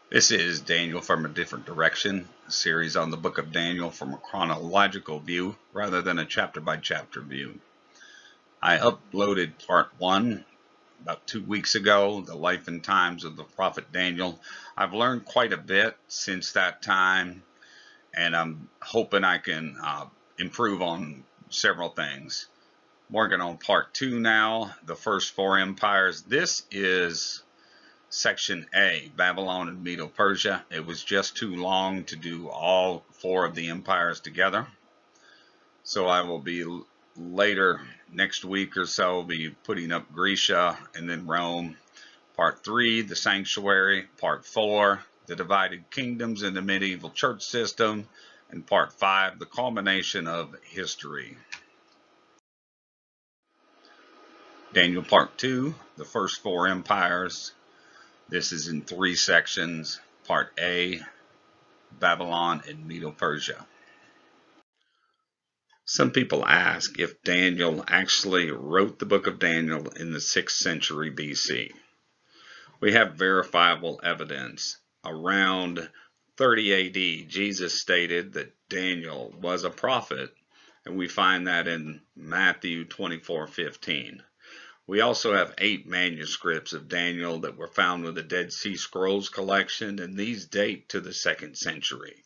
This is Daniel from a Different Direction, a series on the book of Daniel from a chronological view rather than a chapter by chapter view. I uploaded part 1 about 2 weeks ago, the life and times of the prophet Daniel. I've learned quite a bit since that time, and I'm hoping I can improve on several things. Working on part 2 now, the first 4 empires. This is Section A, Babylon and Medo Persia. It was just too long to do all 4 of the empires together. So I will be later next week or so be putting up Grecia and then Rome. Part 3, the sanctuary. Part 4, the divided kingdoms in the medieval church system. And part 5, the culmination of history. Daniel part 2, the first 4 empires. This is in 3 sections. Part A, Babylon and Medo Persia. Some people ask if Daniel actually wrote the book of Daniel in the 6th century BC. We have verifiable evidence. Around 30 AD, Jesus stated that Daniel was a prophet, and we find that in Matthew 24:15. We also have 8 manuscripts of Daniel that were found with the Dead Sea Scrolls collection, and these date to the 2nd century.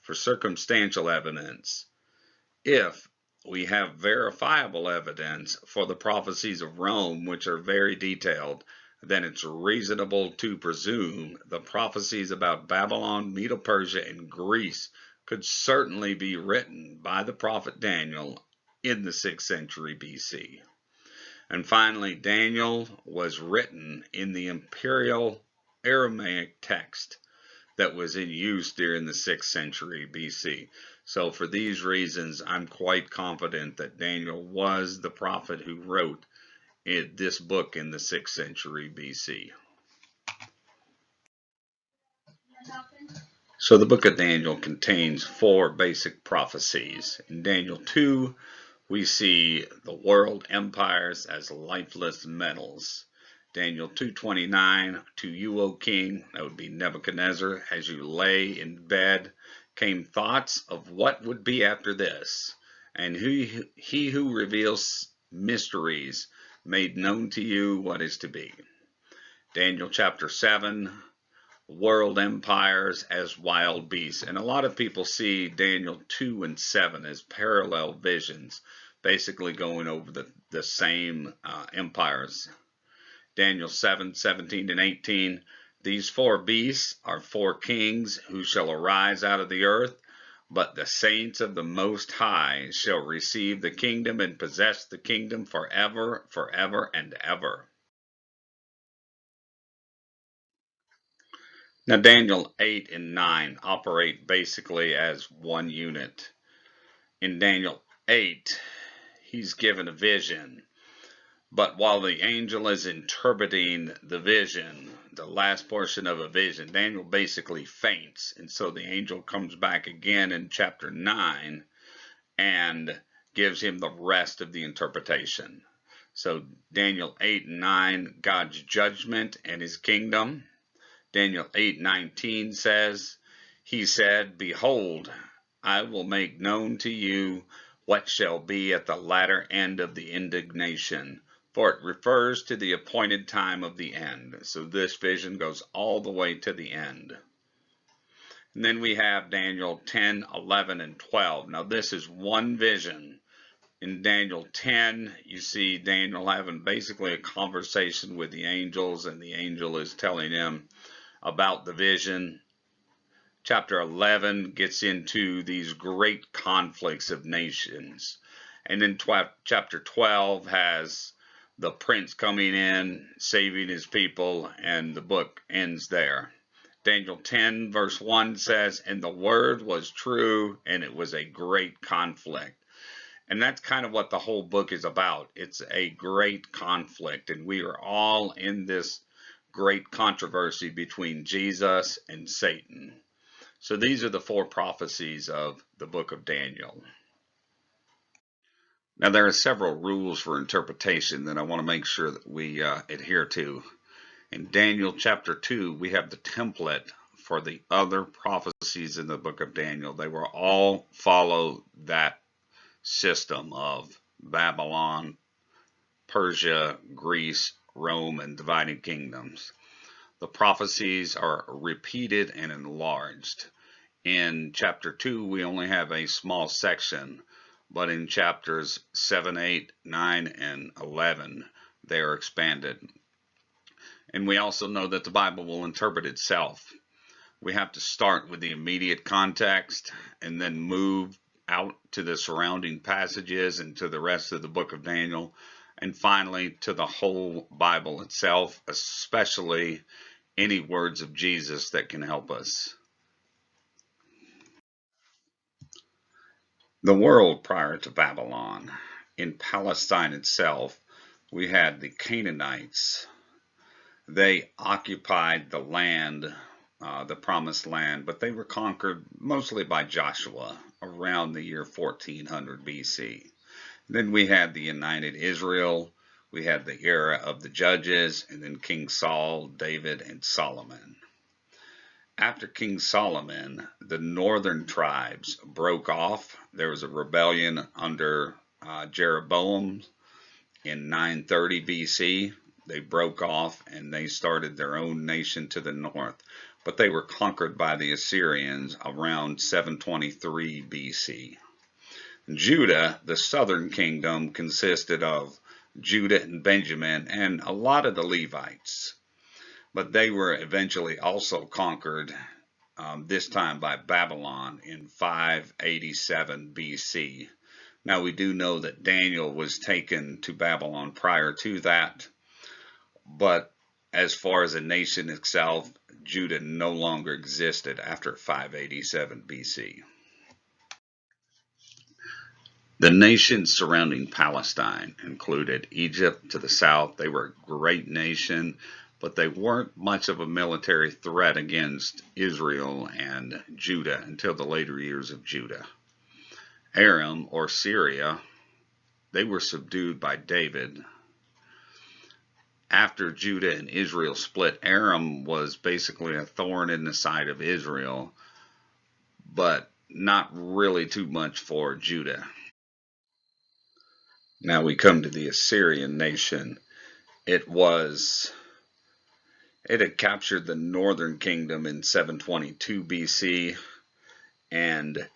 For circumstantial evidence, if we have verifiable evidence for the prophecies of Rome, which are very detailed, then it's reasonable to presume the prophecies about Babylon, Medo Persia, and Greece could certainly be written by the prophet Daniel in the 6th century BC. And finally, Daniel was written in the imperial Aramaic text that was in use during the 6th century BC. So for these reasons, I'm quite confident that Daniel was the prophet who wrote this book in the 6th century BC. So the book of Daniel contains 4 basic prophecies. In Daniel 2, we see the world empires as lifeless metals. Daniel 2:29, to you, O king, that would be Nebuchadnezzar, as you lay in bed, came thoughts of what would be after this, and he who reveals mysteries made known to you what is to be. Daniel chapter 7, world empires as wild beasts. And a lot of people see Daniel 2 and 7 as parallel visions, basically going over the same empires. Daniel 7:17 and 18, these 4 beasts are 4 kings who shall arise out of the earth, but the saints of the Most High shall receive the kingdom and possess the kingdom forever, forever, and ever. Now, Daniel 8 and 9 operate basically as one unit. In Daniel 8, he's given a vision. But while the angel is interpreting the vision, the last portion of a vision, Daniel basically faints. And so the angel comes back again in chapter 9 and gives him the rest of the interpretation. So Daniel 8 and 9, God's judgment and his kingdom. Daniel 8:19 says, he said, behold, I will make known to you what shall be at the latter end of the indignation, for it refers to the appointed time of the end. So this vision goes all the way to the end. And then we have Daniel 10, 11, and 12. Now this is one vision. In Daniel 10, you see Daniel having basically a conversation with the angels, and the angel is telling him about the vision. Chapter 11 gets into these great conflicts of nations. And then chapter 12 has the prince coming in, saving his people, and the book ends there. Daniel 10 verse 1 says, and the word was true, and it was a great conflict. And that's kind of what the whole book is about. It's a great conflict, and we are all in this great controversy between Jesus and Satan. So these are the 4 prophecies of the book of Daniel. Now there are several rules for interpretation that I want to make sure that we adhere to. In Daniel chapter 2, we have the template for the other prophecies in the book of Daniel. They will all follow that system of Babylon, Persia, Greece, Rome, and divided kingdoms. The prophecies are repeated and enlarged. In chapter 2, we only have a small section, but in chapters 7, 8, 9, and 11, they are expanded. And we also know that the Bible will interpret itself. We have to start with the immediate context and then move out to the surrounding passages and to the rest of the book of Daniel, and finally to the whole Bible itself, especially any words of Jesus that can help us. The world prior to Babylon. In Palestine itself, we had the Canaanites. They occupied the land, the promised land, but they were conquered mostly by Joshua around the year 1400 BC. Then we had the united Israel, we had the era of the judges, and then King Saul, David, and Solomon. After King Solomon, the northern tribes broke off. There was a rebellion under Jeroboam in 930 BC. They broke off and they started their own nation to the north. But they were conquered by the Assyrians around 723 BC. Judah, the southern kingdom, consisted of Judah and Benjamin and a lot of the Levites. But they were eventually also conquered, this time by Babylon in 587 BC. Now we do know that Daniel was taken to Babylon prior to that, but as far as a nation itself, Judah no longer existed after 587 BC. The nations surrounding Palestine included Egypt to the south. They were a great nation, but they weren't much of a military threat against Israel and Judah until the later years of Judah. Aram, or Syria, they were subdued by David. After Judah and Israel split, Aram was basically a thorn in the side of Israel, but not really too much for Judah. Now we come to the Assyrian nation. It had captured the northern kingdom in 722 BC, and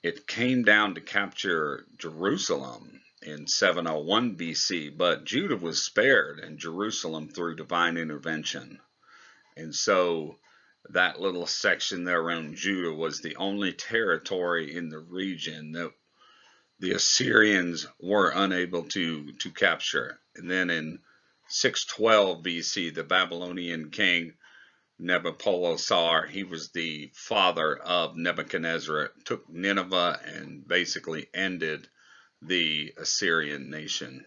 it came down to capture Jerusalem in 701 BC, but Judah was spared and Jerusalem through divine intervention. And so that little section there around Judah was the only territory in the region that the Assyrians were unable to capture. And then in 612 BC, the Babylonian king Nebuchadnezzar, he was the father of Nebuchadnezzar, took Nineveh and basically ended the Assyrian nation.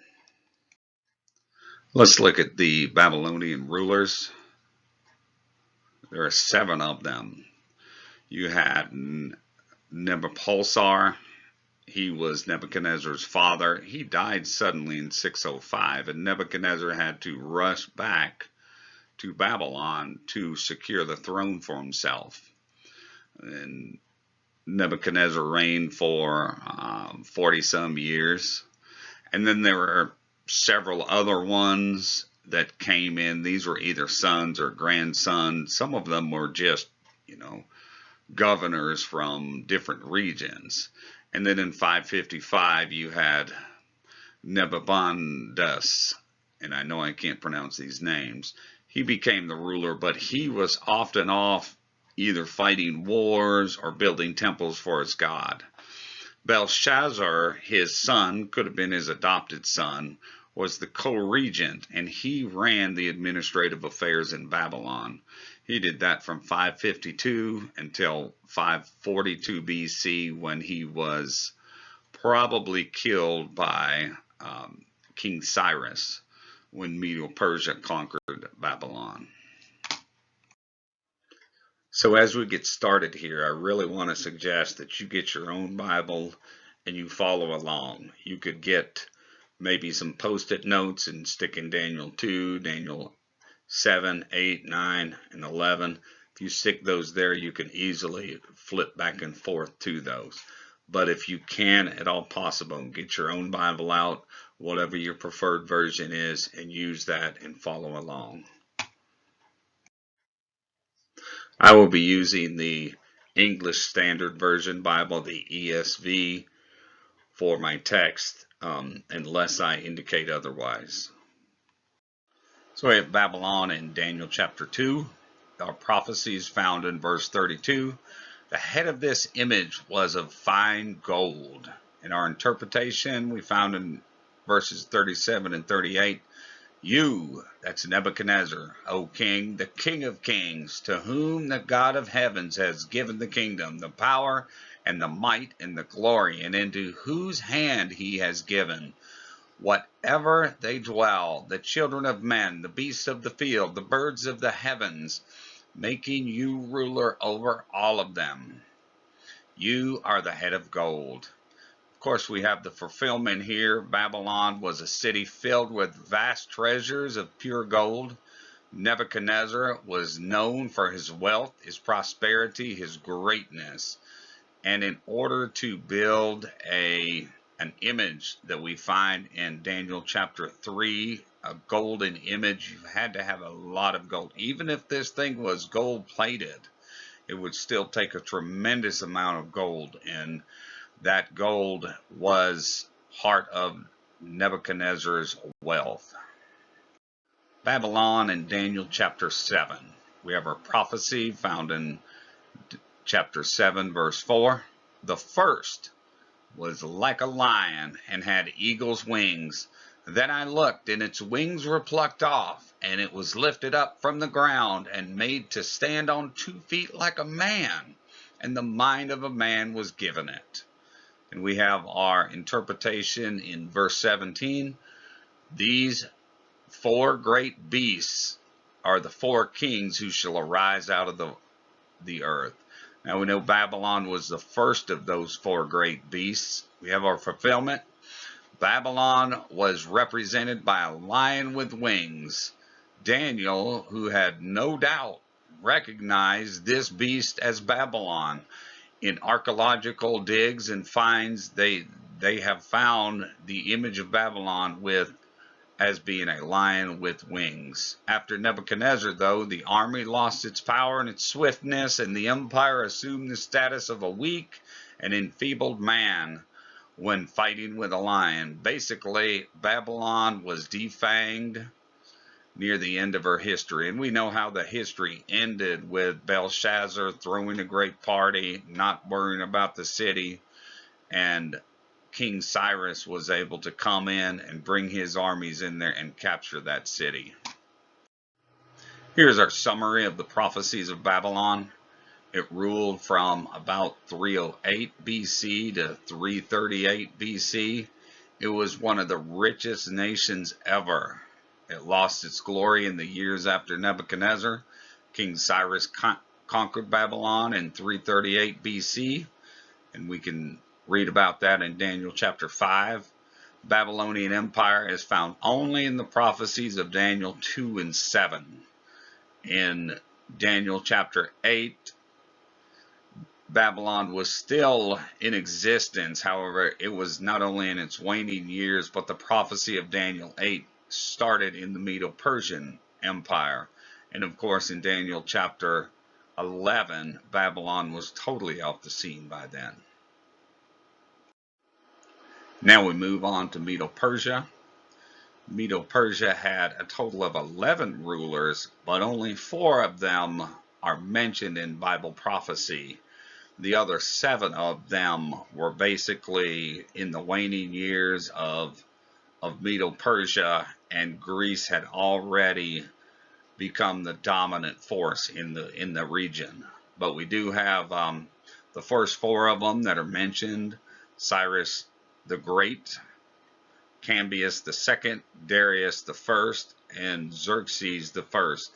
Let's look at the Babylonian rulers. There are 7 of them. You had Nebuchadnezzar. He was Nebuchadnezzar's father. He died suddenly in 605, and Nebuchadnezzar had to rush back to Babylon to secure the throne for himself. And Nebuchadnezzar reigned for 40-some years. And then there were several other ones that came in. These were either sons or grandsons. Some of them were just, governors from different regions. And then in 555, you had Nebuchadnezzar, and I know I can't pronounce these names. He became the ruler, but he was often off either fighting wars or building temples for his god. Belshazzar, his son, could have been his adopted son, was the co-regent, and he ran the administrative affairs in Babylon. He did that from 552 until 542 BC, when he was probably killed by King Cyrus when Medo Persia conquered Babylon. So as we get started here, I really want to suggest that you get your own Bible and you follow along. You could get maybe some post-it notes and stick in Daniel 2, Daniel 7, 8, 9, and 11. If you stick those there, you can easily flip back and forth to those. But if you can at all possible, get your own Bible out, whatever your preferred version is, and use that and follow along. I will be using the English Standard Version Bible, the ESV, for my text, unless I indicate otherwise. So we have Babylon in Daniel chapter 2. Our prophecies found in verse 32. The head of this image was of fine gold. In our interpretation, we found in verses 37 and 38, You, that's Nebuchadnezzar, O king, the king of kings, to whom the God of heavens has given the kingdom, the power, and the might, and the glory, and into whose hand he has given whatever they dwell, the children of men, the beasts of the field, the birds of the heavens, making you ruler over all of them. You are the head of gold. Of course, we have the fulfillment here. Babylon was a city filled with vast treasures of pure gold. Nebuchadnezzar was known for his wealth, his prosperity, his greatness. And in order to build an image that we find in Daniel chapter 3, a golden image, you had to have a lot of gold. Even if this thing was gold plated, it would still take a tremendous amount of gold, and that gold was part of Nebuchadnezzar's wealth. Babylon in Daniel chapter 7. We have our prophecy found in chapter 7 verse 4. The first was like a lion and had eagle's wings. Then I looked, and its wings were plucked off, and it was lifted up from the ground and made to stand on 2 feet like a man, and the mind of a man was given it. And we have our interpretation in verse 17. These 4 great beasts are the 4 kings who shall arise out of the earth. Now we know Babylon was the first of those 4 great beasts. We have our fulfillment. Babylon was represented by a lion with wings. Daniel, who had no doubt recognized this beast as Babylon. In archaeological digs and finds, they have found the image of Babylon as being a lion with wings. After Nebuchadnezzar, though, the army lost its power and its swiftness, and the empire assumed the status of a weak and enfeebled man when fighting with a lion. Basically, Babylon was defanged near the end of her history. And we know how the history ended with Belshazzar throwing a great party, not worrying about the city, and King Cyrus was able to come in and bring his armies in there and capture that city. Here's our summary of the prophecies of Babylon. It ruled from about 308 BC to 338 BC. It was one of the richest nations ever. It lost its glory in the years after Nebuchadnezzar. King Cyrus conquered Babylon in 338 BC, and we can read about that in Daniel chapter 5. Babylonian Empire is found only in the prophecies of Daniel 2 and 7. In Daniel chapter 8, Babylon was still in existence. However, it was not only in its waning years, but the prophecy of Daniel 8 started in the Medo Persian Empire. And of course, in Daniel chapter 11, Babylon was totally off the scene by then. Now we move on to Medo Persia. Medo Persia had a total of 11 rulers, but only 4 of them are mentioned in Bible prophecy. The other 7 of them were basically in the waning years of Medo Persia, and Greece had already become the dominant force in the region. But we do have the first 4 of them that are mentioned: Cyrus the Great, Cambius the Second, Darius the First, and Xerxes the First.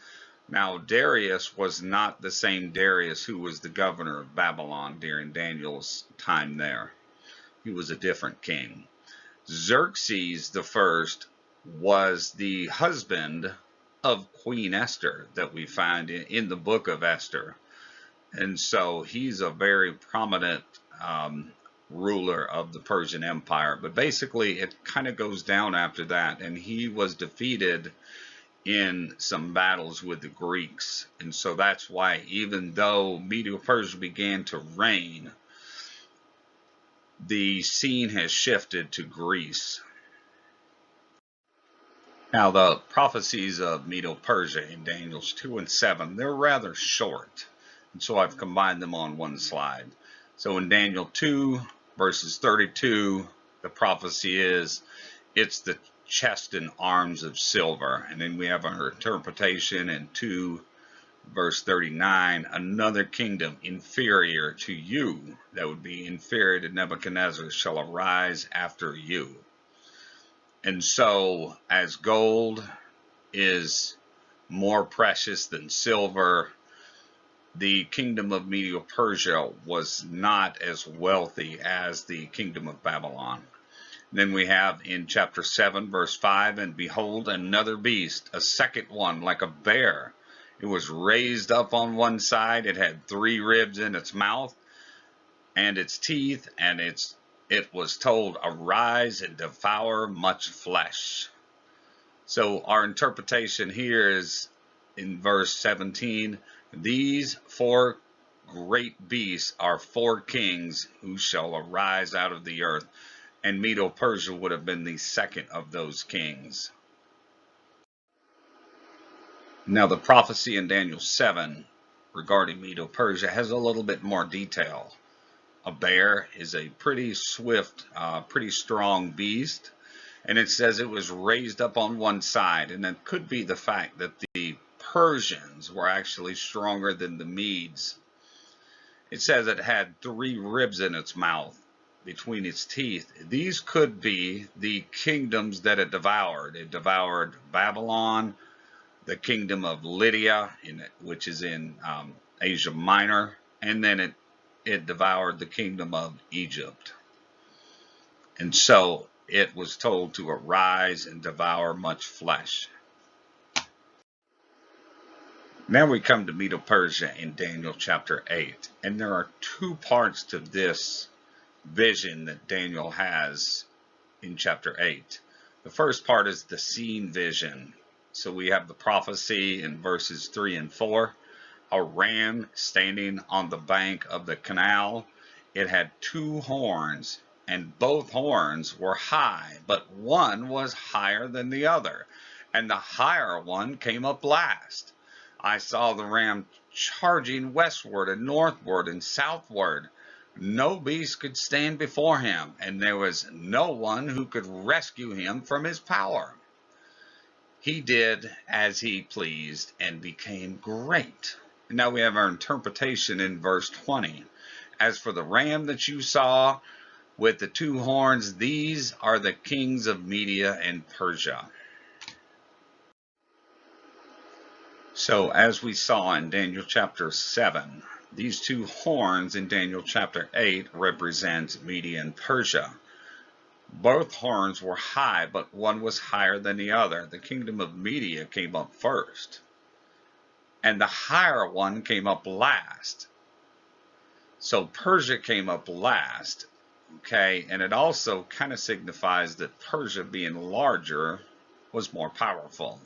Now Darius was not the same Darius who was the governor of Babylon during Daniel's time there. He was a different king. Xerxes the First was the husband of Queen Esther that we find in the book of Esther. And so he's a very prominent ruler of the Persian Empire. But basically, it kind of goes down after that, and he was defeated in some battles with the Greeks. And so that's why, even though Medo Persia began to reign, the scene has shifted to Greece. Now, the prophecies of Medo Persia in Daniel's 2 and 7, they're rather short. And so I've combined them on one slide. So in Daniel 2, verses 32, the prophecy is, it's the chest and arms of silver. And then we have our interpretation in 2, verse 39, another kingdom inferior to you, that would be inferior to Nebuchadnezzar, shall arise after you. And so, as gold is more precious than silver, the kingdom of Medo Persia was not as wealthy as the kingdom of Babylon. Then we have in chapter 7, verse 5, and behold, another beast, a second one, like a bear. It was raised up on one side. It had 3 ribs in its mouth and its teeth, and it was told, arise and devour much flesh. So our interpretation here is in verse 17, these 4 great beasts are 4 kings who shall arise out of the earth. And Medo Persia would have been the second of those kings. Now the prophecy in Daniel 7 regarding Medo Persia has a little bit more detail. A bear is a pretty swift, pretty strong beast. And it says it was raised up on one side. And it could be the fact that the Persians were actually stronger than the Medes. It says it had 3 ribs in its mouth between its teeth. These could be the kingdoms that it devoured. It devoured Babylon, the kingdom of Lydia, which is in Asia Minor, and then it devoured the kingdom of Egypt. And so it was told to arise and devour much flesh. Now we come to Medo Persia in Daniel chapter 8. And there are 2 parts to this vision that Daniel has in chapter 8. The first part is the seen vision. So we have the prophecy in verses 3 and 4. A ram standing on the bank of the canal. It had 2 horns, and both horns were high, but one was higher than the other, and the higher one came up last. I saw the ram charging westward and northward and southward. No beast could stand before him, and there was no one who could rescue him from his power. He did as he pleased and became great. Now we have our interpretation in verse 20. As for the ram that you saw with the 2 horns, these are the kings of Media and Persia. So as we saw in Daniel chapter 7, these 2 horns in Daniel chapter 8 represent Media and Persia. Both horns were high, but one was higher than the other. The kingdom of Media came up first, and the higher one came up last. So Persia came up last, okay, and it also kind of signifies that Persia, being larger, was more powerful.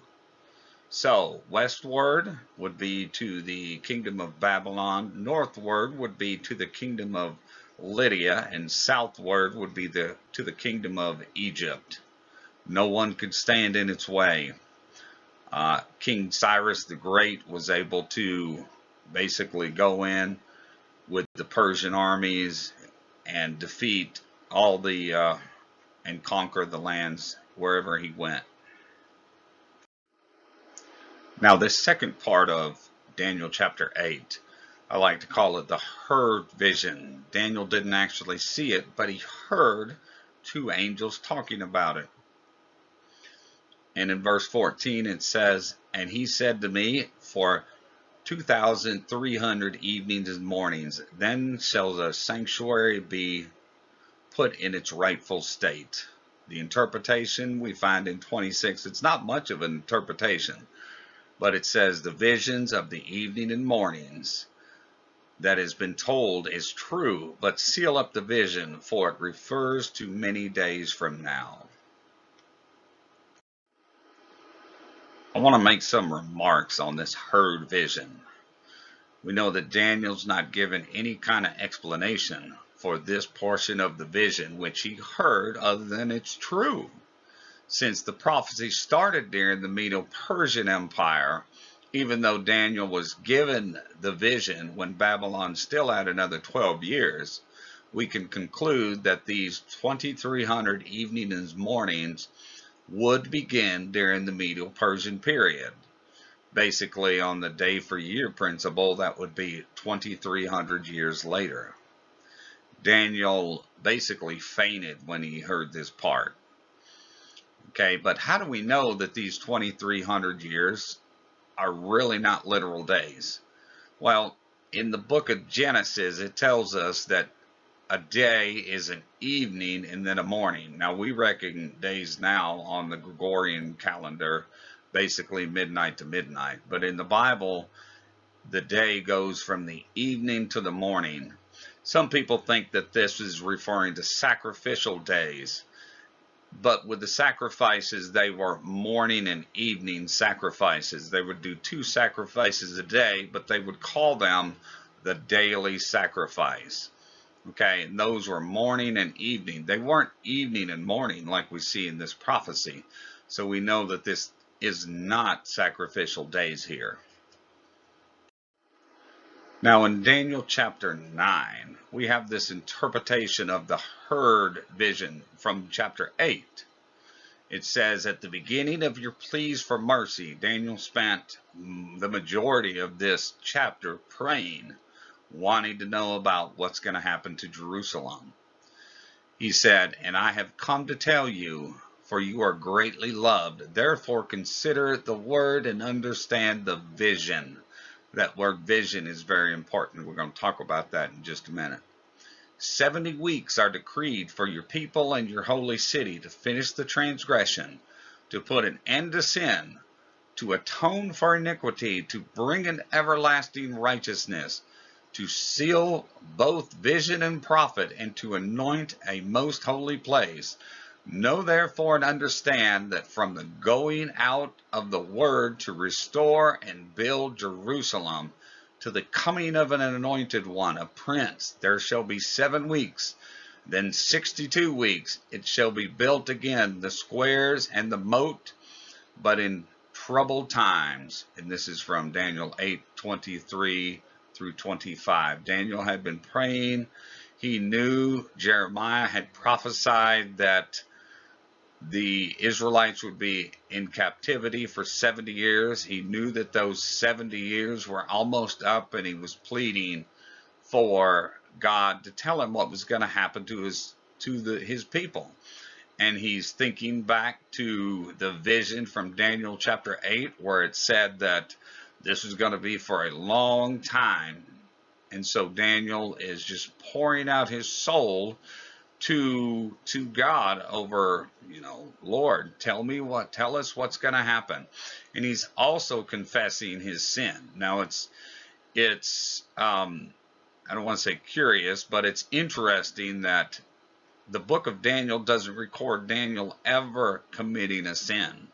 So westward would be to the kingdom of Babylon, northward would be to the kingdom of Lydia, and southward would be to the kingdom of Egypt. No one could stand in its way. King Cyrus the Great was able to basically go in with the Persian armies and defeat all the and conquer the lands wherever he went. Now this second part of Daniel chapter 8, I like to call it the heard vision. Daniel didn't actually see it, but he heard 2 angels talking about it. And in verse 14 it says, and he said to me, for 2,300 evenings and mornings, then shall the sanctuary be put in its rightful state. The interpretation we find in 26, it's not much of an interpretation. But it says the visions of the evening and mornings that has been told is true, but seal up the vision, for it refers to many days from now. I want to make some remarks on this heard vision. We know that Daniel's not given any kind of explanation for this portion of the vision which he heard other than it's true. Since the prophecy started during the Medo Persian Empire, even though Daniel was given the vision when Babylon still had another 12 years, we can conclude that these 2300 evenings and mornings would begin during the Medo Persian period. Basically, on the day for year principle, that would be 2300 years later. Daniel basically fainted when he heard this part. Okay, but how do we know that these 2300 years are really not literal days? Well, in the book of Genesis, it tells us that a day is an evening and then a morning. Now, we reckon days now on the Gregorian calendar, basically midnight to midnight. But in the Bible, the day goes from the evening to the morning. Some people think that this is referring to sacrificial days. But with the sacrifices, they were morning and evening sacrifices. They would do 2 sacrifices a day, but they would call them the daily sacrifice. Okay, and those were morning and evening. They weren't evening and morning like we see in this prophecy. So we know that this is not sacrificial days here. Now in Daniel chapter 9, we have this interpretation of the heard vision from chapter 8. It says, at the beginning of your pleas for mercy, Daniel spent the majority of this chapter praying, wanting to know about what's going to happen to Jerusalem. He said, and I have come to tell you, for you are greatly loved. Therefore consider the word and understand the vision. That word vision is very important. We're going to talk about that in just a minute. 70 weeks are decreed for your people and your holy city to finish the transgression, to put an end to sin, to atone for iniquity, to bring an everlasting righteousness, to seal both vision and prophet, and to anoint a most holy place. Know therefore and understand that from the going out of the word to restore and build Jerusalem to the coming of an anointed one, a prince, there shall be 7 weeks, then 62 weeks. It shall be built again, the squares and the moat, but in troubled times. And this is from Daniel 8:23 through 25. Daniel had been praying. He knew Jeremiah had prophesied that the Israelites would be in captivity for 70 years. He knew that those 70 years were almost up, and he was pleading for God to tell him what was going to happen to his people. And he's thinking back to the vision from Daniel chapter 8, where it said that this was going to be for a long time. And so Daniel is just pouring out his soul to God over, Lord, tell us what's going to happen. And he's also confessing his sin. Now it's I don't want to say curious, but it's interesting that the book of Daniel doesn't record Daniel ever committing a sin.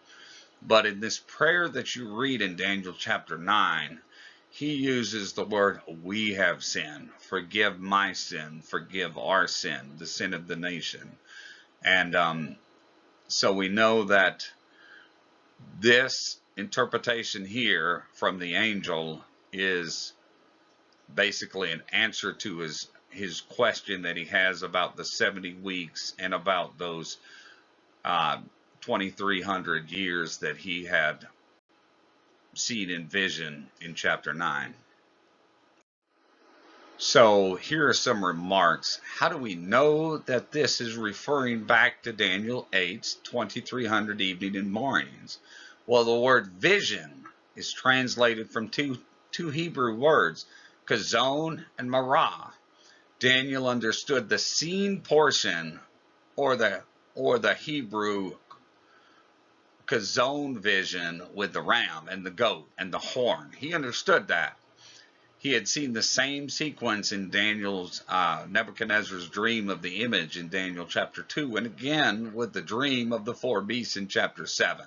But in this prayer that you read in Daniel chapter 9, he uses the word, we have sinned, forgive my sin, forgive our sin, the sin of the nation. And so we know that this interpretation here from the angel is basically an answer to his question that he has about the 70 weeks and about those 2,300 years that he had seen in vision in chapter 9. So here are some remarks. How do we know that this is referring back to Daniel 8's 2,300 evening and mornings? Well, the word vision is translated from two Hebrew words, kazon and marah. Daniel understood the seen portion or the Hebrew Kazone vision with the ram and the goat and the horn. He understood that. He had seen the same sequence in Daniel's Nebuchadnezzar's dream of the image in Daniel chapter 2, and again with the dream of the four beasts in chapter 7.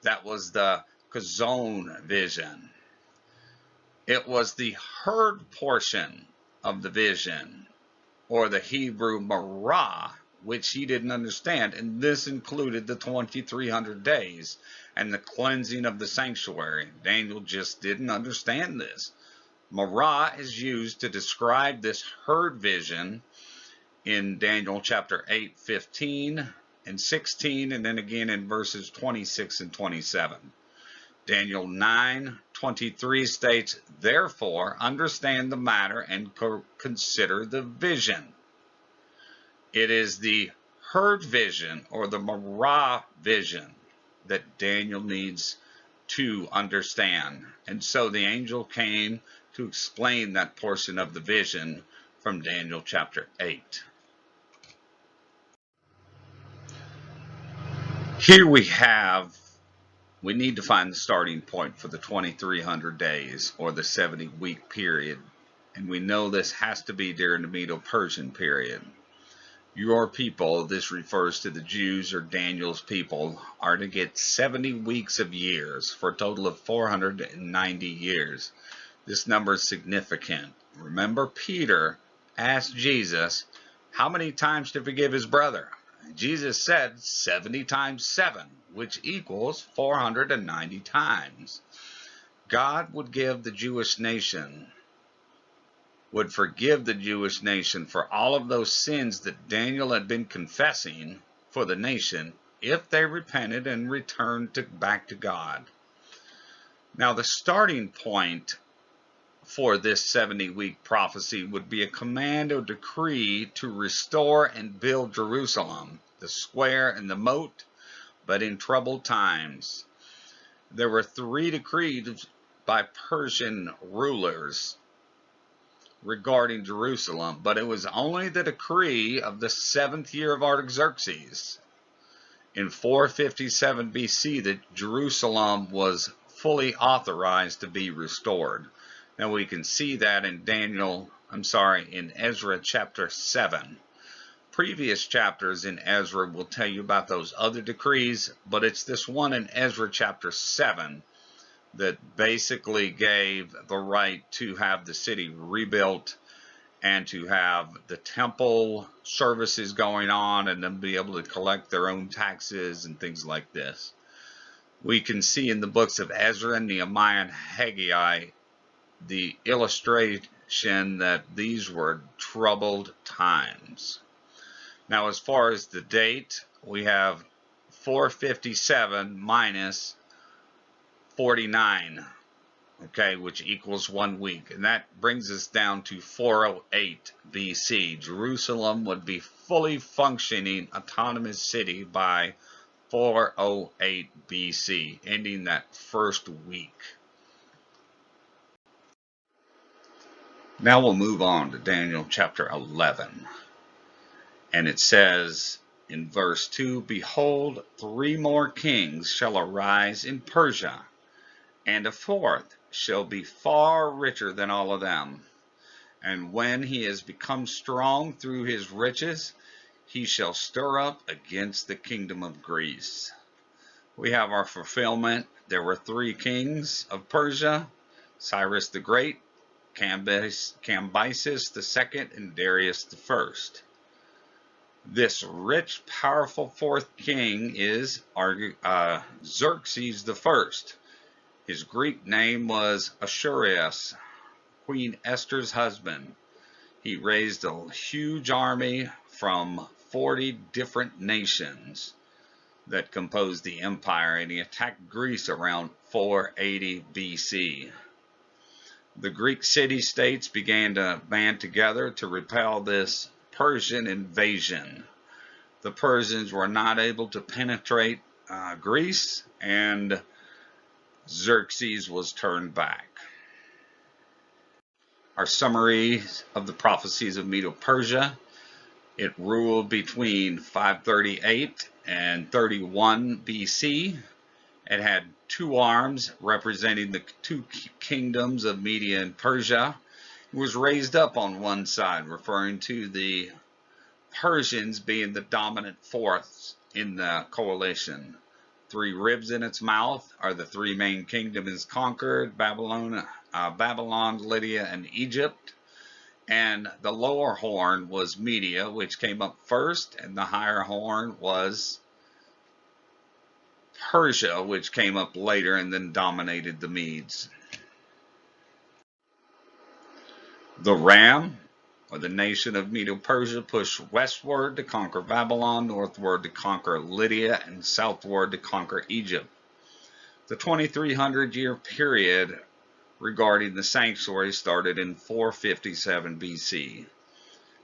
That was the Kazone vision. It was the heard portion of the vision, or the Hebrew marah, which he didn't understand, and this included the 2300 days and the cleansing of the sanctuary. Daniel just didn't understand this. Marah is used to describe this heard vision in Daniel chapter 8, 15 and 16, and then again in verses 26 and 27. Daniel 9:23 states, "Therefore understand the matter and consider the vision." It is the heard vision, or the marah vision, that Daniel needs to understand. And so the angel came to explain that portion of the vision from Daniel chapter 8. Here we need to find the starting point for the 2300 days, or the 70-week period. And we know this has to be during the Medo Persian period. Your people, this refers to the Jews or Daniel's people, are to get 70 weeks of years for a total of 490 years. This number is significant. Remember, Peter asked Jesus how many times to forgive his brother. Jesus said 70 times 7, which equals 490 times. God would forgive the Jewish nation for all of those sins that Daniel had been confessing for the nation if they repented and returned back to God. Now, the starting point for this 70-week prophecy would be a command or decree to restore and build Jerusalem, the square and the moat, but in troubled times. There were 3 decrees by Persian rulers regarding Jerusalem, but it was only the decree of the 7th year of Artaxerxes in 457 BC that Jerusalem was fully authorized to be restored. Now we can see that in in Ezra chapter 7. Previous chapters in Ezra will tell you about those other decrees, but it's this one in Ezra chapter 7 that basically gave the right to have the city rebuilt and to have the temple services going on, and then be able to collect their own taxes and things like this. We can see in the books of Ezra, Nehemiah, and Haggai the illustration that these were troubled times. Now, as far as the date, we have 457 minus 49, okay, which equals 1 week. And that brings us down to 408 BC. Jerusalem would be fully functioning autonomous city by 408 BC, ending that first week. Now we'll move on to Daniel chapter 11. And it says in verse 2, "Behold, 3 more kings shall arise in Persia, and a 4th shall be far richer than all of them. And when he has become strong through his riches, he shall stir up against the kingdom of Greece." We have our fulfillment. There were 3 kings of Persia: Cyrus the Great, Cambyses II, and Darius I. This rich, powerful 4th king is Xerxes I. His Greek name was Ahasuerus, Queen Esther's husband. He raised a huge army from 40 different nations that composed the empire, and he attacked Greece around 480 BC. The Greek city-states began to band together to repel this Persian invasion. The Persians were not able to penetrate Greece, and Xerxes was turned back. Our summary of the prophecies of Medo Persia It ruled between 538 and 31 BC. It had two arms representing the two kingdoms of Media and Persia. It was raised up on one side, referring to the Persians being the dominant force in the coalition. Three ribs in its mouth are the three main kingdoms conquered: Babylon, Lydia, and Egypt. And the lower horn was Media, which came up first, and the higher horn was Persia, which came up later and then dominated the Medes. The ram, or the nation of Medo Persia, pushed westward to conquer Babylon, northward to conquer Lydia, and southward to conquer Egypt. The 2300-year period regarding the sanctuary started in 457 BC,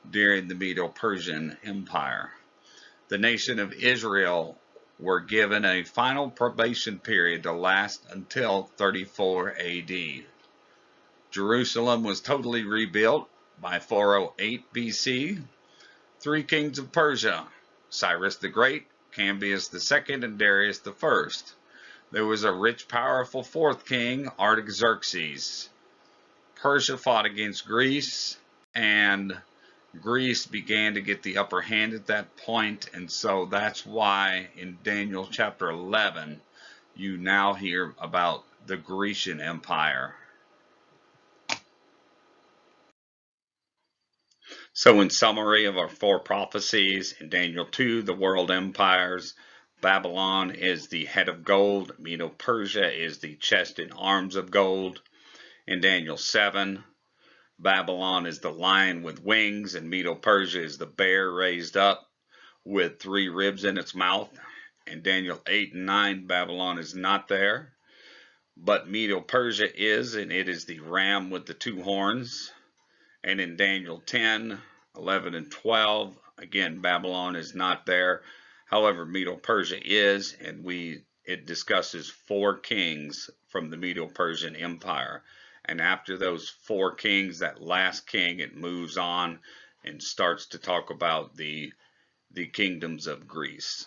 during the Medo Persian Empire. The nation of Israel were given a final probation period to last until 34 AD. Jerusalem was totally rebuilt by 408 BC. Three kings of Persia: Cyrus the Great, Cambyses II, and Darius I. There was a rich, powerful fourth king, Artaxerxes. Persia fought against Greece, and Greece began to get the upper hand at that point, and so that's why in Daniel chapter 11 you now hear about the Grecian Empire. So in summary of our four prophecies, in Daniel 2, the world empires, Babylon is the head of gold, Medo Persia is the chest and arms of gold. In Daniel 7, Babylon is the lion with wings, and Medo Persia is the bear raised up with three ribs in its mouth. In Daniel 8 and 9, Babylon is not there, but Medo Persia is, and it is the ram with the two horns. And in Daniel 10, 11, and 12, again, Babylon is not there. However, Medo Persia is, and it discusses four kings from the Medo Persian Empire. And after those four kings, that last king, it moves on and starts to talk about the kingdoms of Greece.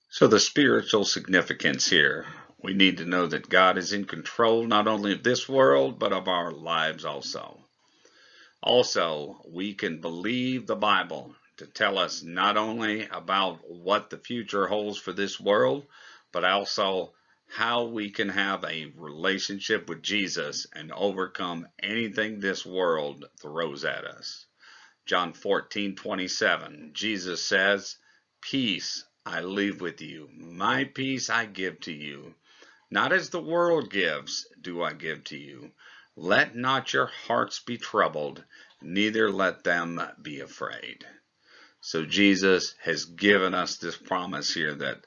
So the spiritual significance here. We need to know that God is in control not only of this world, but of our lives also. Also, we can believe the Bible to tell us not only about what the future holds for this world, but also how we can have a relationship with Jesus and overcome anything this world throws at us. John 14:27, Jesus says, "Peace I leave with you, my peace I give to you. Not as the world gives, do I give to you. Let not your hearts be troubled, neither let them be afraid." So Jesus has given us this promise here that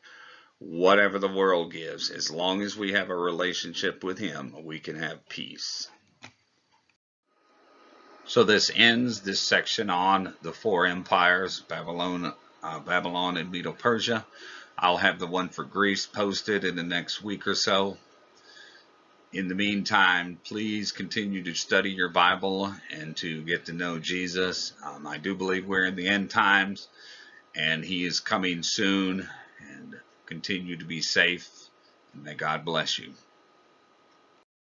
whatever the world gives, as long as we have a relationship with Him, we can have peace. So this ends this section on the four empires, Babylon and Medo Persia. I'll have the one for Greece posted in the next week or so. In the meantime, please continue to study your Bible and to get to know Jesus. I do believe we're in the end times, and He is coming soon. And continue to be safe, and may God bless you.